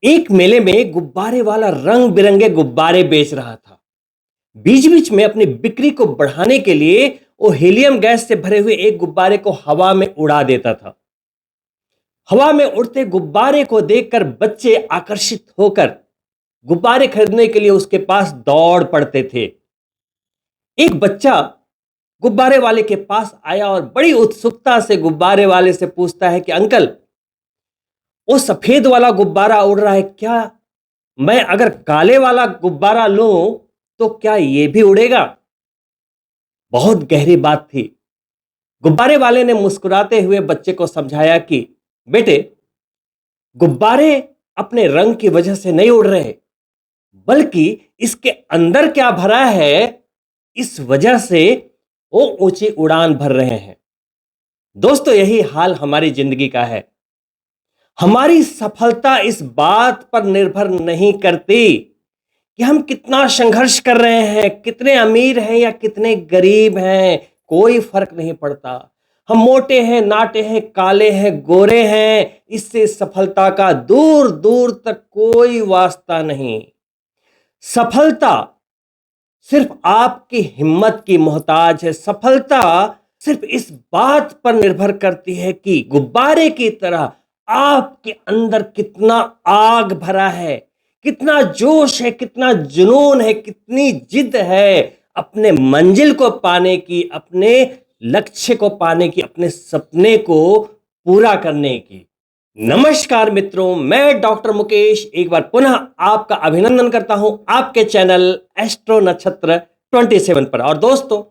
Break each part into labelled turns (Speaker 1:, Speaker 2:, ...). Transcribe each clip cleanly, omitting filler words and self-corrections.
Speaker 1: एक मेले में गुब्बारे वाला रंग बिरंगे गुब्बारे बेच रहा था। बीच बीच में अपनी बिक्री को बढ़ाने के लिए वो हीलियम गैस से भरे हुए एक गुब्बारे को हवा में उड़ा देता था। हवा में उड़ते गुब्बारे को देखकर बच्चे आकर्षित होकर गुब्बारे खरीदने के लिए उसके पास दौड़ पड़ते थे। एक बच्चा गुब्बारे वाले के पास आया और बड़ी उत्सुकता से गुब्बारे वाले से पूछता है कि अंकल, वो सफेद वाला गुब्बारा उड़ रहा है, क्या मैं अगर काले वाला गुब्बारा लूं तो क्या ये भी उड़ेगा? बहुत गहरी बात थी। गुब्बारे वाले ने मुस्कुराते हुए बच्चे को समझाया कि बेटे, गुब्बारे अपने रंग की वजह से नहीं उड़ रहे, बल्कि इसके अंदर क्या भरा है इस वजह से वो ऊंची उड़ान भर रहे हैं। दोस्तों, यही हाल हमारी जिंदगी का है। हमारी सफलता इस बात पर निर्भर नहीं करती कि हम कितना संघर्ष कर रहे हैं, कितने अमीर हैं या कितने गरीब हैं, कोई फर्क नहीं पड़ता। हम मोटे हैं, नाटे हैं, काले हैं, गोरे हैं, इससे सफलता का दूर दूर तक कोई वास्ता नहीं। सफलता सिर्फ आपकी हिम्मत की मोहताज है। सफलता सिर्फ इस बात पर निर्भर करती है कि गुब्बारे की तरह आपके अंदर कितना आग भरा है, कितना जोश है, कितना जुनून है, कितनी जिद है अपने मंजिल को पाने की, अपने लक्ष्य को पाने की, अपने सपने को पूरा करने की। नमस्कार मित्रों, मैं डॉक्टर मुकेश एक बार पुनः आपका अभिनंदन करता हूं आपके चैनल एस्ट्रो नक्षत्र 27 पर। और दोस्तों,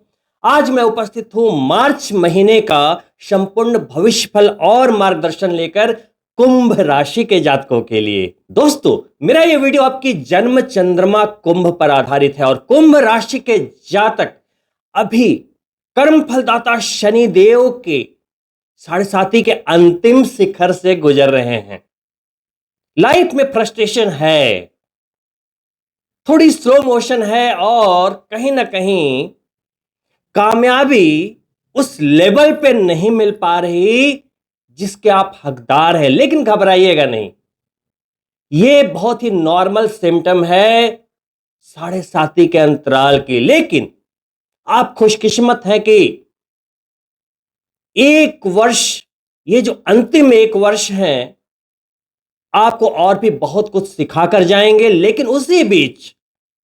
Speaker 1: आज मैं उपस्थित हूं मार्च महीने का संपूर्ण भविष्यफल और मार्गदर्शन लेकर कुंभ राशि के जातकों के लिए। दोस्तों, मेरा यह वीडियो आपकी जन्म चंद्रमा कुंभ पर आधारित है और कुंभ राशि के जातक अभी कर्म फलदाता शनि देव के 7.5 के अंतिम शिखर से गुजर रहे हैं। लाइफ में फ्रस्ट्रेशन है, थोड़ी स्लो मोशन है और कहीं ना कहीं कामयाबी उस लेवल पे नहीं मिल पा रही जिसके आप हकदार हैं। लेकिन घबराइएगा नहीं, ये बहुत ही नॉर्मल सिम्टम है 7.5 के अंतराल की। लेकिन आप खुशकिस्मत हैं कि एक वर्ष, ये जो अंतिम एक वर्ष है, आपको और भी बहुत कुछ सिखाकर जाएंगे। लेकिन उसी बीच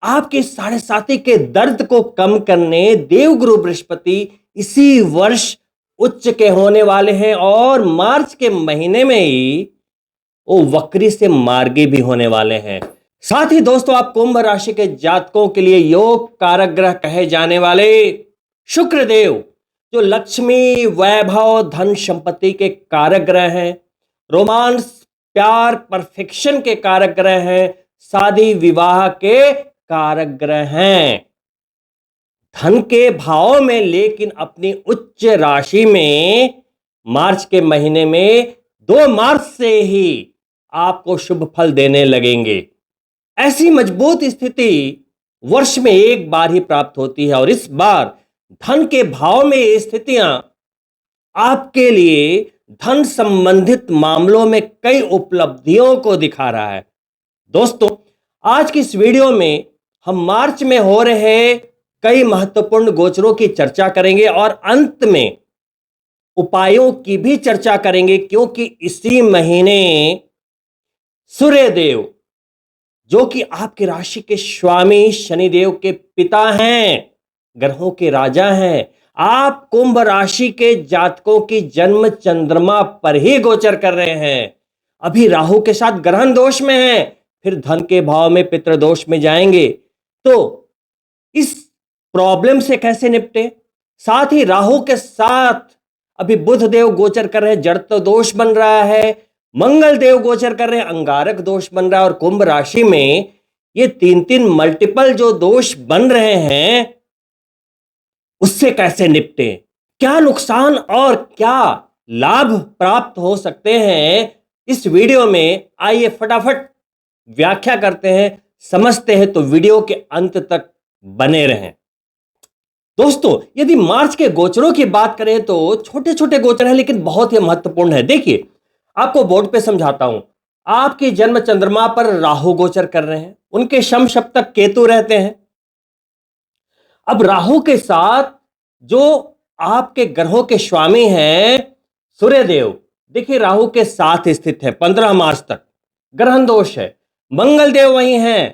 Speaker 1: आपके 7.5 के दर्द को कम करने देवगुरु बृहस्पति इसी वर्ष उच्च के होने वाले हैं और मार्च के महीने में ही वो वक्री से मार्गी भी होने वाले हैं। साथ ही दोस्तों, आप कुंभ राशि के जातकों के लिए योग कारक ग्रह कहे जाने वाले शुक्र देव, जो लक्ष्मी, वैभव, धन संपत्ति के कारक ग्रह हैं, रोमांस, प्यार, परफेक्शन के कारक ग्रह हैं, शादी विवाह के कारक ग्रह हैं, धन के भाव में, लेकिन अपनी उच्च राशि में मार्च के महीने में 2 मार्च से ही आपको शुभ फल देने लगेंगे। ऐसी मजबूत स्थिति वर्ष में एक बार ही प्राप्त होती है और इस बार धन के भाव में ये स्थितियां आपके लिए धन संबंधित मामलों में कई उपलब्धियों को दिखा रहा है। दोस्तों, आज की इस वीडियो में हम मार्च में हो रहे कई महत्वपूर्ण गोचरों की चर्चा करेंगे और अंत में उपायों की भी चर्चा करेंगे, क्योंकि इसी महीने सूर्यदेव, जो कि आपकी राशि के स्वामी शनिदेव के पिता हैं, ग्रहों के राजा हैं, आप कुंभ राशि के जातकों की जन्म चंद्रमा पर ही गोचर कर रहे हैं। अभी राहु के साथ ग्रहण दोष में हैं, फिर धन के भाव में पितृदोष में जाएंगे। तो इस प्रॉब्लम से कैसे निपटे? साथ ही राहु के साथ अभी बुध देव गोचर कर रहे हैं, जड़त्व दोष बन रहा है, मंगल देव गोचर कर रहे हैं, अंगारक दोष बन रहा है और कुंभ राशि में ये 3 मल्टीपल जो दोष बन रहे हैं, उससे कैसे निपटे, क्या नुकसान और क्या लाभ प्राप्त हो सकते हैं, इस वीडियो में आइए फटाफट व्याख्या करते हैं, समझते हैं। तो वीडियो के अंत तक बने रहें। दोस्तों, यदि मार्च के गोचरों की बात करें तो छोटे छोटे गोचर हैं, लेकिन बहुत ही महत्वपूर्ण है। देखिए, आपको बोर्ड पे समझाता हूं। आपकी जन्म चंद्रमा पर राहु गोचर कर रहे हैं, उनके शम सप्तक केतु रहते हैं। अब राहु के साथ जो आपके ग्रहों के स्वामी हैं सूर्यदेव, देखिए राहु के साथ स्थित है 15 मार्च तक, ग्रहण दोष है। मंगल देव वहीं हैं,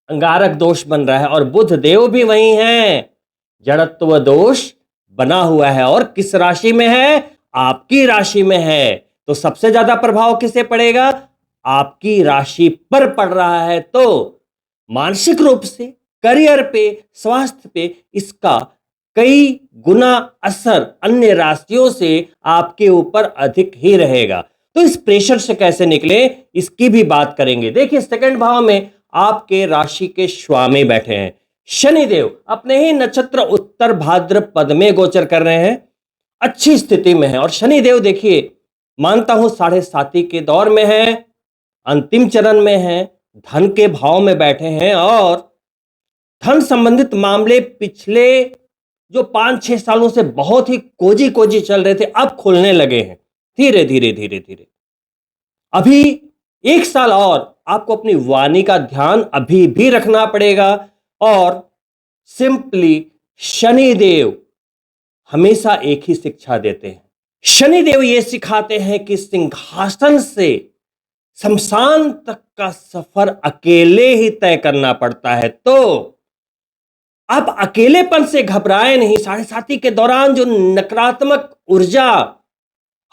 Speaker 1: अंगारक दोष बन रहा है, और बुध देव भी वहीं हैं, जड़त्व दोष बना हुआ है। और किस राशि में है? आपकी राशि में है। तो सबसे ज्यादा प्रभाव किसे पड़ेगा? आपकी राशि पर पड़ रहा है। तो मानसिक रूप से, करियर पे, स्वास्थ्य पे इसका कई गुना असर अन्य राशियों से आपके ऊपर अधिक ही रहेगा। तो इस प्रेशर से कैसे निकले, इसकी भी बात करेंगे। देखिए, सेकंड भाव में आपके राशि के स्वामी बैठे हैं शनिदेव, अपने ही नक्षत्र उत्तर भाद्रपद में गोचर कर रहे हैं, अच्छी स्थिति में है। और शनिदेव देखिए, मानता हूं 7.5 के दौर में है, अंतिम चरण में है, धन के भाव में बैठे हैं, और धन संबंधित मामले पिछले जो 5-6 सालों से बहुत ही कोजी कोजी चल रहे थे, अब खुलने लगे हैं धीरे धीरे धीरे धीरे। अभी 1 साल और आपको अपनी वाणी का ध्यान अभी भी रखना पड़ेगा। और सिंपली शनिदेव हमेशा एक ही शिक्षा देते हैं। शनिदेव ये सिखाते हैं कि सिंहासन से शमशान तक का सफर अकेले ही तय करना पड़ता है। तो आप अकेलेपन से घबराए नहीं। 7.5 के दौरान जो नकारात्मक ऊर्जा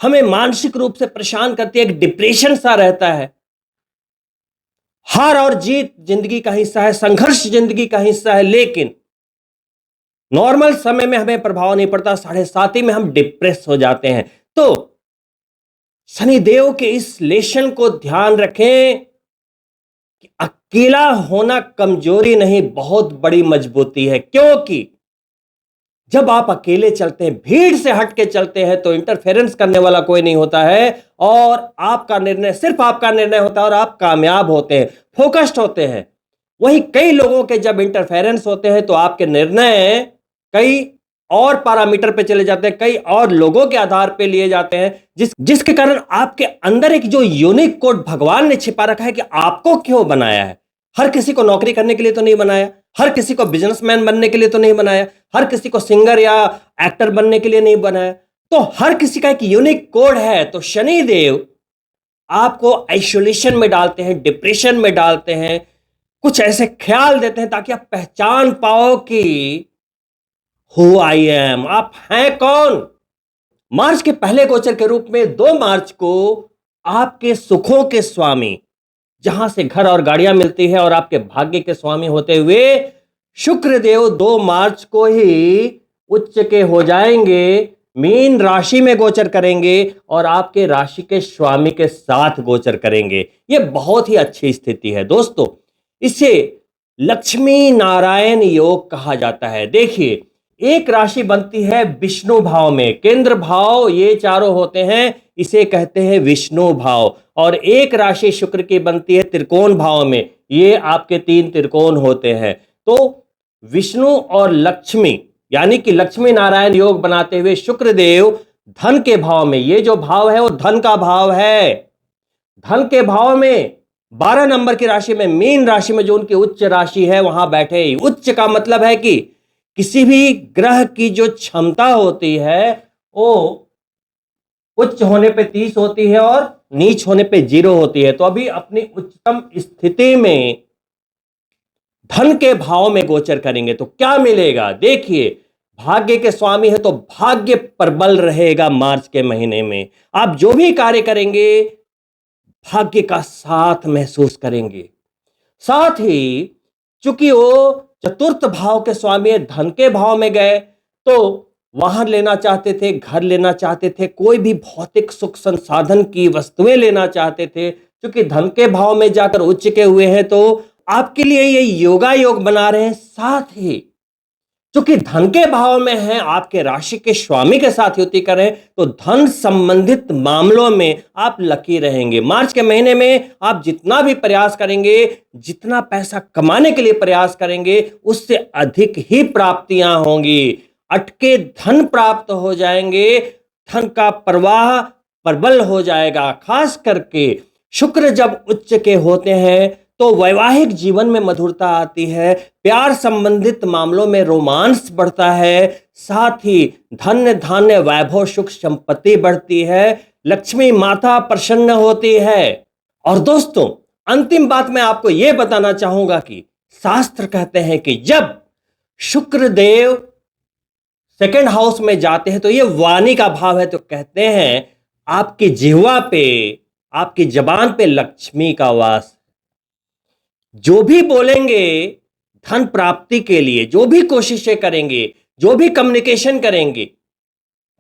Speaker 1: हमें मानसिक रूप से परेशान करती है, एक डिप्रेशन सा रहता है। हार और जीत जिंदगी का हिस्सा है, संघर्ष जिंदगी का हिस्सा है, लेकिन नॉर्मल समय में हमें प्रभाव नहीं पड़ता, 7.5 में हम डिप्रेस हो जाते हैं। तो शनिदेव के इस लेसन को ध्यान रखें कि अकेला होना कमजोरी नहीं, बहुत बड़ी मजबूती है। क्योंकि जब आप अकेले चलते हैं, भीड़ से हट के चलते हैं, तो इंटरफेरेंस करने वाला कोई नहीं होता है, और आपका निर्णय सिर्फ आपका निर्णय होता है, और आप कामयाब होते हैं, फोकस्ड होते हैं। वहीं कई लोगों के जब इंटरफेरेंस होते हैं, तो आपके निर्णय कई और पैरामीटर पे चले जाते हैं, कई और लोगों के आधार पे लिए जाते हैं, जिसके कारण आपके अंदर एक जो यूनिक कोड भगवान ने छिपा रखा है कि आपको क्यों बनाया है। हर किसी को नौकरी करने के लिए तो नहीं बनाया, हर किसी को बिजनेसमैन बनने के लिए तो नहीं बनाया, हर किसी को सिंगर या एक्टर बनने के लिए नहीं बनाया। तो हर किसी का एक यूनिक कोड है। तो शनिदेव आपको आइसोलेशन में डालते हैं, डिप्रेशन में डालते हैं, कुछ ऐसे ख्याल देते हैं ताकि आप पहचान पाओ कि हु आई एम, आप हैं कौन। मार्च के पहले गोचर के रूप में 2 मार्च को आपके सुखों के स्वामी, जहां से घर और गाड़ियां मिलती है, और आपके भाग्य के स्वामी होते हुए शुक्रदेव 2 मार्च को ही उच्च के हो जाएंगे, मीन राशि में गोचर करेंगे, और आपके राशि के स्वामी के साथ गोचर करेंगे। यह बहुत ही अच्छी स्थिति है दोस्तों। इसे लक्ष्मी नारायण योग कहा जाता है। देखिए, एक राशि बनती है विष्णु भाव में, केंद्र भाव ये चारों होते हैं, इसे कहते हैं विष्णु भाव। और एक राशि शुक्र की बनती है त्रिकोण भाव में, ये आपके 3 त्रिकोण होते हैं। तो विष्णु और लक्ष्मी, यानी कि लक्ष्मी नारायण योग बनाते हुए शुक्रदेव धन के भाव में, ये जो भाव है वो धन का भाव है, धन के भाव में 12 नंबर की राशि में, मीन राशि में, जो उनकी उच्च राशि है, वहां बैठे। उच्च का मतलब है कि किसी भी ग्रह की जो क्षमता होती है वो उच्च होने पे 30 होती है और नीच होने पे 0 होती है। तो अभी अपनी उच्चतम स्थिति में धन के भाव में गोचर करेंगे तो क्या मिलेगा? देखिए, भाग्य के स्वामी है तो भाग्य प्रबल रहेगा। मार्च के महीने में आप जो भी कार्य करेंगे भाग्य का साथ महसूस करेंगे। साथ ही चूंकि वो चतुर्थ भाव के स्वामी धन के भाव में गए, तो वाहन लेना चाहते थे, घर लेना चाहते थे, कोई भी भौतिक सुख संसाधन की वस्तुएं लेना चाहते थे, क्योंकि धन के भाव में जाकर उच्च के हुए हैं, तो आपके लिए ये योगा योग बना रहे हैं। साथ ही क्योंकि धन के भाव में है, आपके राशि के स्वामी के साथ युति करें, तो धन संबंधित मामलों में आप लकी रहेंगे। मार्च के महीने में आप जितना भी प्रयास करेंगे, जितना पैसा कमाने के लिए प्रयास करेंगे, उससे अधिक ही प्राप्तियां होंगी। अटके धन प्राप्त हो जाएंगे, धन का प्रवाह प्रबल हो जाएगा। खास करके शुक्र जब उच्च के होते हैं तो वैवाहिक जीवन में मधुरता आती है, प्यार संबंधित मामलों में रोमांस बढ़ता है, साथ ही धन्य धान्य वैभव सुख संपत्ति बढ़ती है, लक्ष्मी माता प्रसन्न होती है। और दोस्तों, अंतिम बात मैं आपको यह बताना चाहूंगा कि शास्त्र कहते हैं कि जब शुक्र देव सेकंड हाउस में जाते हैं तो ये वाणी का भाव है, तो कहते हैं आपकी जिह्वा पे, आपकी जबान पे लक्ष्मी का वास। जो भी बोलेंगे धन प्राप्ति के लिए, जो भी कोशिशें करेंगे, जो भी कम्युनिकेशन करेंगे,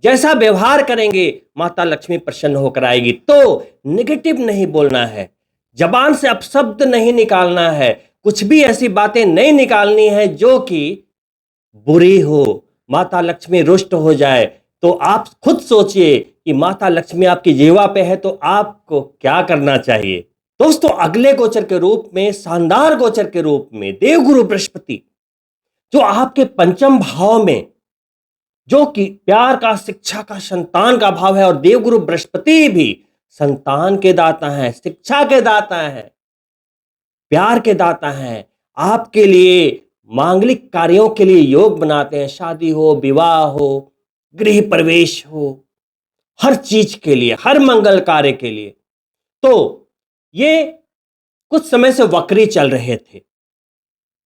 Speaker 1: जैसा व्यवहार करेंगे, माता लक्ष्मी प्रसन्न होकर आएगी। तो नेगेटिव नहीं बोलना है, जबान से अपशब्द नहीं निकालना है, कुछ भी ऐसी बातें नहीं निकालनी है जो कि बुरी हो, माता लक्ष्मी रुष्ट हो जाए। तो आप खुद सोचिए कि माता लक्ष्मी आपकी जीवा पे है तो आपको क्या करना चाहिए। दोस्तों, अगले गोचर के रूप में, शानदार गोचर के रूप में देवगुरु बृहस्पति जो आपके पंचम भाव में, जो कि प्यार का, शिक्षा का, संतान का भाव है, और देवगुरु बृहस्पति भी संतान के दाता हैं, शिक्षा के दाता हैं, प्यार के दाता हैं, आपके लिए मांगलिक कार्यों के लिए योग बनाते हैं, शादी हो, विवाह हो, गृह प्रवेश हो, हर चीज के लिए, हर मंगल कार्य के लिए। तो ये कुछ समय से वक्री चल रहे थे।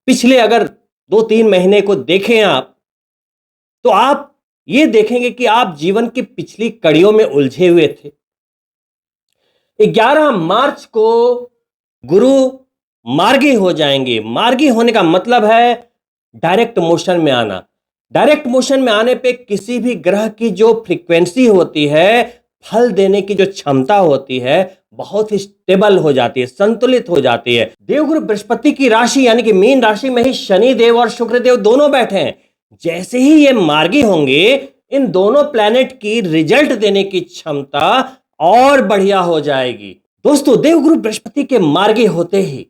Speaker 1: पिछले अगर 2-3 महीने को देखें आप, तो आप ये देखेंगे कि आप जीवन की पिछली कड़ियों में उलझे हुए थे। 11 मार्च को गुरु मार्गी हो जाएंगे। मार्गी होने का मतलब है डायरेक्ट मोशन में आना। डायरेक्ट मोशन में आने पे किसी भी ग्रह की जो फ्रीक्वेंसी होती है, फल देने की जो क्षमता होती है, बहुत ही स्टेबल हो जाती है, संतुलित हो जाती है। देवगुरु बृहस्पति की राशि यानी कि मीन राशि में ही शनि देव और शुक्र देव दोनों बैठे हैं। जैसे ही ये मार्गी होंगे, इन दोनों प्लैनेट की रिजल्ट देने की क्षमता और बढ़िया हो जाएगी। दोस्तों, देवगुरु बृहस्पति के मार्गी होते ही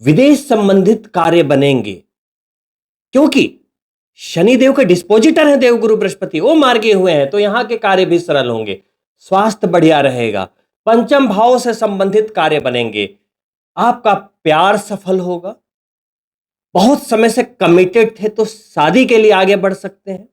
Speaker 1: विदेश संबंधित कार्य बनेंगे, क्योंकि शनि देव के डिस्पोजिटर हैं देवगुरु बृहस्पति, वो मार्गी हुए हैं, तो यहां के कार्य भी सरल होंगे, स्वास्थ्य बढ़िया रहेगा, पंचम भाव से संबंधित कार्य बनेंगे, आपका प्यार सफल होगा, बहुत समय से कमिटेड थे तो शादी के लिए आगे बढ़ सकते हैं,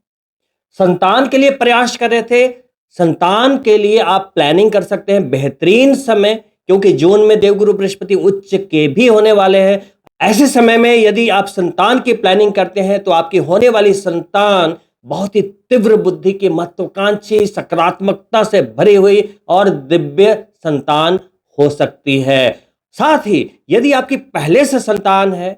Speaker 1: संतान के लिए प्रयास कर रहे थे, संतान के लिए आप प्लानिंग कर सकते हैं। बेहतरीन समय, क्योंकि जून में देवगुरु बृहस्पति उच्च के भी होने वाले हैं। ऐसे समय में यदि आप संतान की प्लानिंग करते हैं तो आपकी होने वाली संतान बहुत ही तीव्र बुद्धि की, महत्वाकांक्षी, सकारात्मकता से भरी हुई और दिव्य संतान हो सकती है। साथ ही यदि आपकी पहले से संतान है,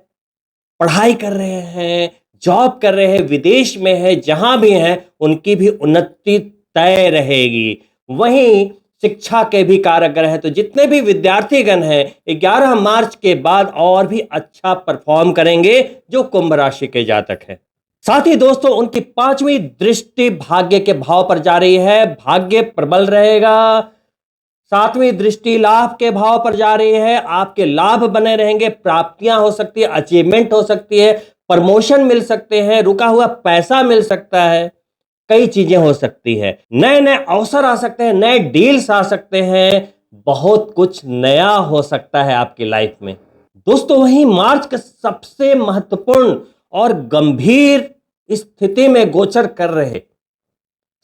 Speaker 1: पढ़ाई कर रहे हैं, जॉब कर रहे हैं, विदेश में है, जहां भी हैं, उनकी भी उन्नति तय रहेगी। वहीं शिक्षा के भी कारक ग्रह हैं, तो जितने भी विद्यार्थीगण हैं 11 मार्च के बाद और भी अच्छा परफॉर्म करेंगे जो कुंभ राशि के जातक हैं। साथ ही दोस्तों, उनकी 5वीं दृष्टि भाग्य के भाव पर जा रही है, भाग्य प्रबल रहेगा। 7वीं दृष्टि लाभ के भाव पर जा रही है, आपके लाभ बने रहेंगे, प्राप्तियां हो सकती है, अचीवमेंट हो सकती है, प्रमोशन मिल सकते हैं, रुका हुआ पैसा मिल सकता है, कई चीजें हो सकती है, नए नए अवसर आ सकते हैं, नए डील्स आ सकते हैं, बहुत कुछ नया हो सकता है आपकी लाइफ में। दोस्तों, वहीं मार्च के सबसे महत्वपूर्ण और गंभीर स्थिति में गोचर कर रहे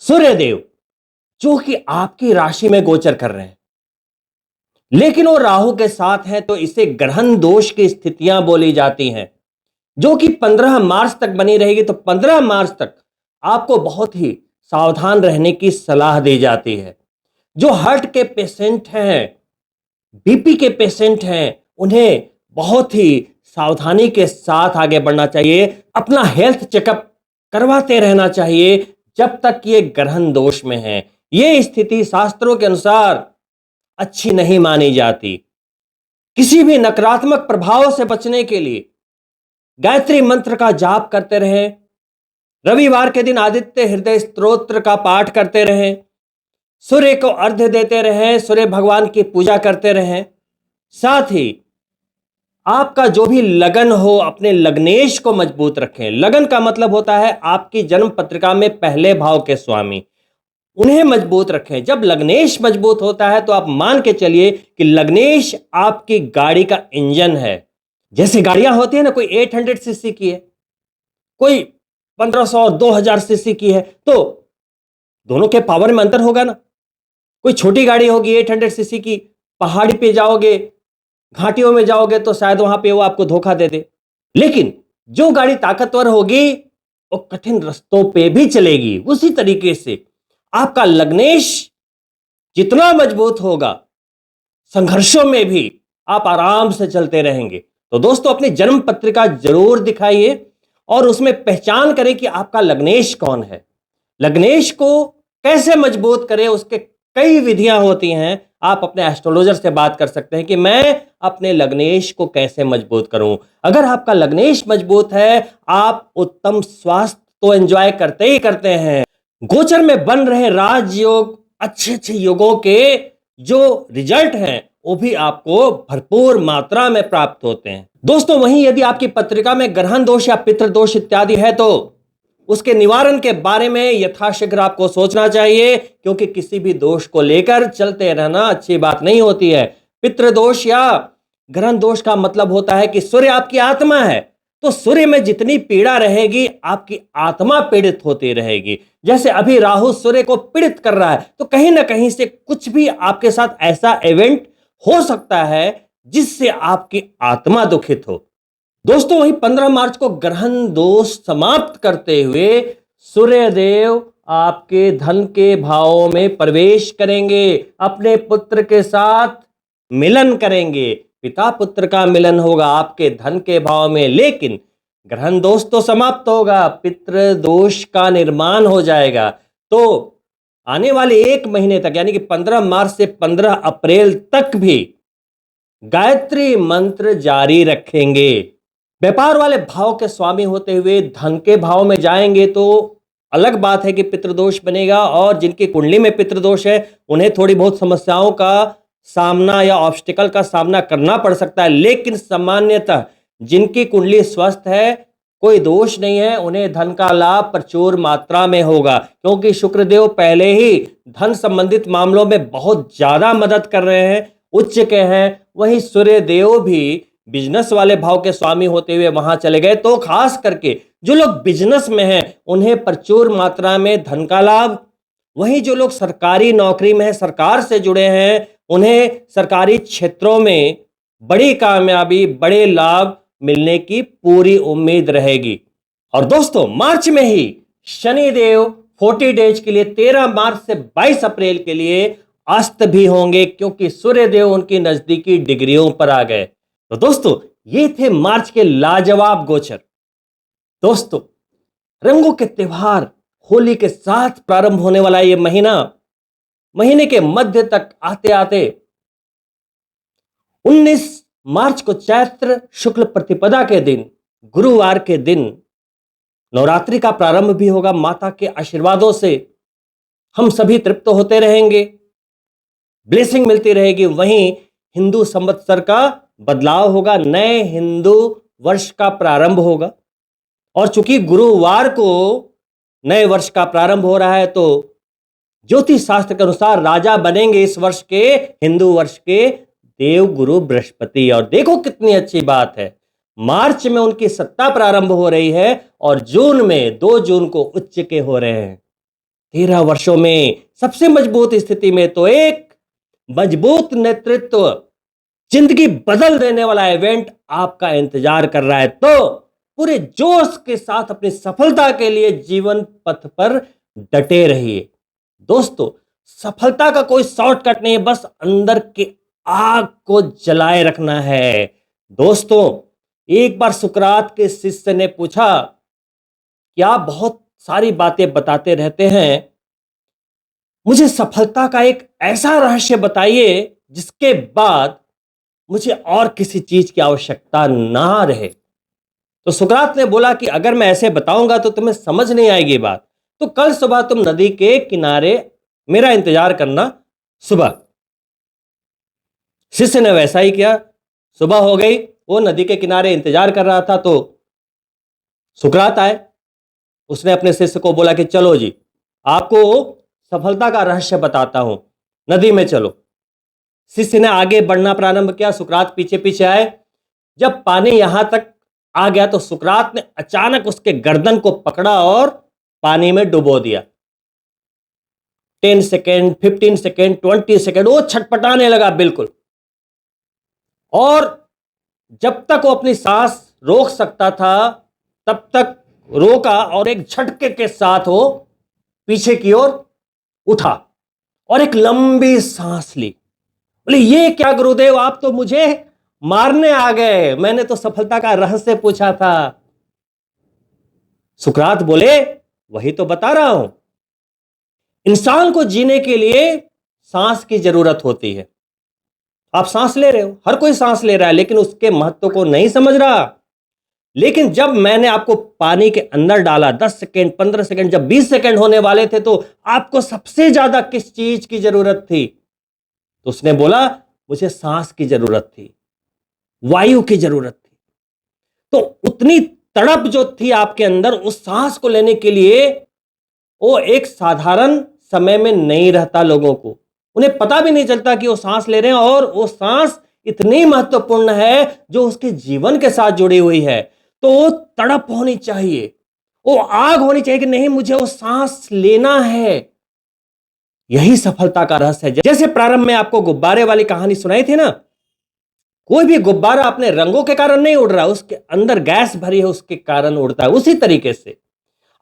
Speaker 1: सूर्यदेव, जो कि आपकी राशि में गोचर कर रहे हैं, लेकिन वो राहु के साथ हैं, तो इसे ग्रहण दोष की स्थितियां बोली जाती हैं, जो कि 15 मार्च तक बनी रहेगी। तो 15 मार्च तक आपको बहुत ही सावधान रहने की सलाह दी जाती है। जो हार्ट के पेशेंट हैं, बीपी के पेशेंट हैं, उन्हें बहुत ही सावधानी के साथ आगे बढ़ना चाहिए, अपना हेल्थ चेकअप करवाते रहना चाहिए जब तक ये ग्रहण दोष में है। ये स्थिति शास्त्रों के अनुसार अच्छी नहीं मानी जाती। किसी भी नकारात्मक प्रभाव से बचने के लिए गायत्री मंत्र का जाप करते रहें, रविवार के दिन आदित्य हृदय स्तोत्र का पाठ करते रहें, सूर्य को अर्घ्य देते रहें, सूर्य भगवान की पूजा करते रहें। साथ ही आपका जो भी लगन हो, अपने लग्नेश को मजबूत रखें। लगन का मतलब होता है आपकी जन्म पत्रिका में पहले भाव के स्वामी, उन्हें मजबूत रखें। जब लग्नेश मजबूत होता है तो आप मान के चलिए कि लग्नेश आपकी गाड़ी का इंजन है। जैसे गाड़ियां होती है ना, कोई 800 सीसी की है, कोई 1500 2000 सीसी की है, तो दोनों के पावर में अंतर होगा ना। कोई छोटी गाड़ी होगी 800 सीसी की, पहाड़ी पे जाओगे, घाटियों में जाओगे तो शायद वहां पे वो आपको धोखा दे दे। लेकिन जो गाड़ी ताकतवर होगी वो कठिन रास्तों पे भी चलेगी। उसी तरीके से आपका लग्नेश जितना मजबूत होगा, संघर्षों में भी आप आराम से चलते रहेंगे। तो दोस्तों, अपनी जन्म पत्रिका जरूर दिखाइए और उसमें पहचान करें कि आपका लग्नेश कौन है। लग्नेश को कैसे मजबूत करें, उसके कई विधियां होती हैं। आप अपने एस्ट्रोलॉजर से बात कर सकते हैं कि मैं अपने लग्नेश को कैसे मजबूत करूं। अगर आपका लग्नेश मजबूत है, आप उत्तम स्वास्थ्य तो एंजॉय करते ही करते हैं। गोचर में बन रहे राजयोग, अच्छे अच्छे योगों के जो रिजल्ट हैं वो भी आपको भरपूर मात्रा में प्राप्त होते हैं। दोस्तों, वहीं यदि आपकी पत्रिका में ग्रहण दोष या पितृ दोष इत्यादि है तो उसके निवारण के बारे में यथाशीघ्र आपको सोचना चाहिए, क्योंकि किसी भी दोष को लेकर चलते रहना अच्छी बात नहीं होती है। पितृदोष या ग्रहण दोष का मतलब होता है कि सूर्य आपकी आत्मा है, तो सूर्य में जितनी पीड़ा रहेगी आपकी आत्मा पीड़ित होती रहेगी। जैसे अभी राहु सूर्य को पीड़ित कर रहा है, तो कहीं ना कहीं से कुछ भी आपके साथ ऐसा इवेंट हो सकता है जिससे आपकी आत्मा दुखित हो। दोस्तों, वही 15 मार्च को ग्रहण दोष समाप्त करते हुए सूर्यदेव आपके धन के भावों में प्रवेश करेंगे, अपने पुत्र के साथ मिलन करेंगे। पिता पुत्र का मिलन होगा आपके धन के भाव में, लेकिन ग्रहण दोष तो समाप्त होगा, पितृ दोष का निर्माण हो जाएगा। तो आने वाले एक महीने तक, यानी कि 15 मार्च से 15 अप्रैल तक भी गायत्री मंत्र जारी रखेंगे। व्यापार वाले भाव के स्वामी होते हुए धन के भाव में जाएंगे तो अलग बात है कि पितृदोष बनेगा, और जिनकी कुंडली में पितृदोष है उन्हें थोड़ी बहुत समस्याओं का सामना या ऑब्स्टिकल का सामना करना पड़ सकता है। लेकिन सामान्यतः जिनकी कुंडली स्वस्थ है, कोई दोष नहीं है, उन्हें धन का लाभ प्रचुर मात्रा में होगा, क्योंकि शुक्रदेव पहले ही धन संबंधित मामलों में बहुत ज्यादा मदद कर रहे हैं, उच्च के हैं। वहीं सूर्य देव भी बिजनेस वाले भाव के स्वामी होते हुए वहां चले गए, तो खास करके जो लोग बिजनेस में हैं उन्हें प्रचुर मात्रा में धन का लाभ। वहीं जो लोग सरकारी नौकरी में हैं, सरकार से जुड़े हैं, उन्हें सरकारी क्षेत्रों में बड़ी कामयाबी, बड़े लाभ मिलने की पूरी उम्मीद रहेगी। और दोस्तों, मार्च में ही शनिदेव 40 डेज के लिए 13 मार्च से 22 अप्रैल के लिए अस्त भी होंगे, क्योंकि सूर्यदेव उनकी नजदीकी डिग्रियों पर आ गए। तो दोस्तों, ये थे मार्च के लाजवाब गोचर। दोस्तों, रंगों के त्योहार होली के साथ प्रारंभ होने वाला ये महीना, महीने के मध्य तक आते आते 19 मार्च को चैत्र शुक्ल प्रतिपदा के दिन, गुरुवार के दिन नवरात्रि का प्रारंभ भी होगा। माता के आशीर्वादों से हम सभी तृप्त होते रहेंगे, ब्लेसिंग मिलती रहेगी। वहीं हिंदू संवत्सर का बदलाव होगा, नए हिंदू वर्ष का प्रारंभ होगा। और चूंकि गुरुवार को नए वर्ष का प्रारंभ हो रहा है, तो ज्योतिष शास्त्र के अनुसार राजा बनेंगे इस वर्ष के, हिंदू वर्ष के, देव गुरु बृहस्पति। और देखो कितनी अच्छी बात है, मार्च में उनकी सत्ता प्रारंभ हो रही है और जून में 2 जून को उच्च के हो रहे हैं। 13 वर्षों में सबसे मजबूत स्थिति में तो एक मजबूत नेतृत्व, जिंदगी बदल देने वाला इवेंट आपका इंतजार कर रहा है। तो पूरे जोश के साथ अपनी सफलता के लिए जीवन पथ पर डटे रहिए। दोस्तों, सफलता का कोई शॉर्टकट नहीं है, बस अंदर के आग को जलाए रखना है। दोस्तों, एक बार सुकरात के शिष्य ने पूछा कि आप बहुत सारी बातें बताते रहते हैं, मुझे सफलता का एक ऐसा रहस्य बताइए जिसके बाद मुझे और किसी चीज की आवश्यकता ना रहे। तो सुकरात ने बोला कि अगर मैं ऐसे बताऊंगा तो तुम्हें समझ नहीं आएगी बात, तो कल सुबह तुम नदी के किनारे मेरा इंतजार करना सुबह। शिष्य ने वैसा ही किया। सुबह हो गई, वो नदी के किनारे इंतजार कर रहा था, तो सुकरात आए। उसने अपने शिष्य को बोला कि चलो जी, आपको सफलता का रहस्य बताता हूं। नदी में चलो। शिष्य ने आगे बढ़ना प्रारंभ किया, सुकरात पीछे पीछे आए। जब पानी यहां तक आ गया तो सुकरात ने अचानक उसके गर्दन को पकड़ा और पानी में डुबो दिया। 10 सेकेंड, 15 सेकेंड, 20 सेकेंड वो छटपटाने लगा बिल्कुल। और जब तक वो अपनी सांस रोक सकता था तब तक रोका और एक झटके के साथ वो पीछे की ओर उठा और एक लंबी सांस ली। बोले, ये क्या गुरुदेव, आप तो मुझे मारने आ गए, मैंने तो सफलता का रहस्य पूछा था। सुकरात बोले, वही तो बता रहा हूं। इंसान को जीने के लिए सांस की जरूरत होती है। आप सांस ले रहे हो, हर कोई सांस ले रहा है, लेकिन उसके महत्व को नहीं समझ रहा। लेकिन जब मैंने आपको पानी के अंदर डाला, 10 सेकेंड, 15 सेकेंड, जब 20 सेकेंड होने वाले थे, तो आपको सबसे ज्यादा किस चीज की जरूरत थी? तो उसने बोला, मुझे सांस की जरूरत थी, वायु की जरूरत थी। तो उतनी तड़प जो थी आपके अंदर उस सांस को लेने के लिए, वो एक साधारण समय में नहीं रहता। लोगों को, उन्हें पता भी नहीं चलता कि वो सांस ले रहे हैं, और वो सांस इतनी महत्वपूर्ण है जो उसके जीवन के साथ जुड़ी हुई है। तो वो तड़प होनी चाहिए, वो आग होनी चाहिए कि नहीं, मुझे वो सांस लेना है। यही सफलता का रहस्य है। जैसे प्रारंभ में आपको गुब्बारे वाली कहानी सुनाई थी ना, कोई भी गुब्बारा अपने रंगों के कारण नहीं उड़ रहा, उसके अंदर गैस भरी है उसके कारण उड़ता है। उसी तरीके से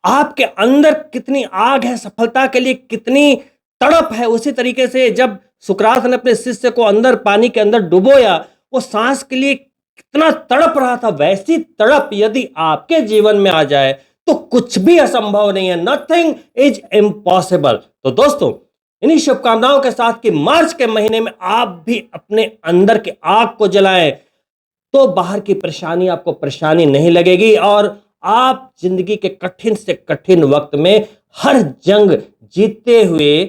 Speaker 1: आपके अंदर कितनी आग है सफलता के लिए, कितनी तड़प है, उसी तरीके से जब सुकरात ने अपने शिष्य को अंदर पानी के अंदर डुबोया, वो सांस के लिए कितना तड़प रहा था, वैसी तड़प यदि आपके जीवन में आ जाए तो कुछ भी असंभव नहीं है। Nothing is impossible. तो दोस्तों, इन्हीं शुभकामनाओं के साथ कि मार्च के महीने में आप भी अपने अंदर के आग को जलाएं, तो बाहर की परेशानी आपको परेशानी नहीं लगेगी और आप जिंदगी के कठिन से कठिन वक्त में हर जंग जीतते हुए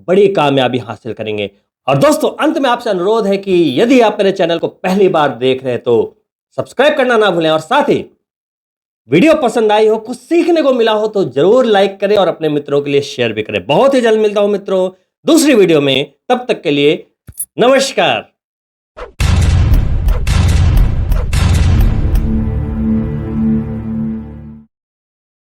Speaker 1: बड़ी कामयाबी हासिल करेंगे। और दोस्तों, अंत में आपसे अनुरोध है कि यदि आप मेरे चैनल को पहली बार देख रहे हैं तो सब्सक्राइब करना ना भूलें, और साथ ही वीडियो पसंद आई हो, कुछ सीखने को मिला हो तो जरूर लाइक करें और अपने मित्रों के लिए शेयर भी करें। बहुत ही जल्द मिलता हूं मित्रों दूसरी वीडियो में, तब तक के लिए नमस्कार।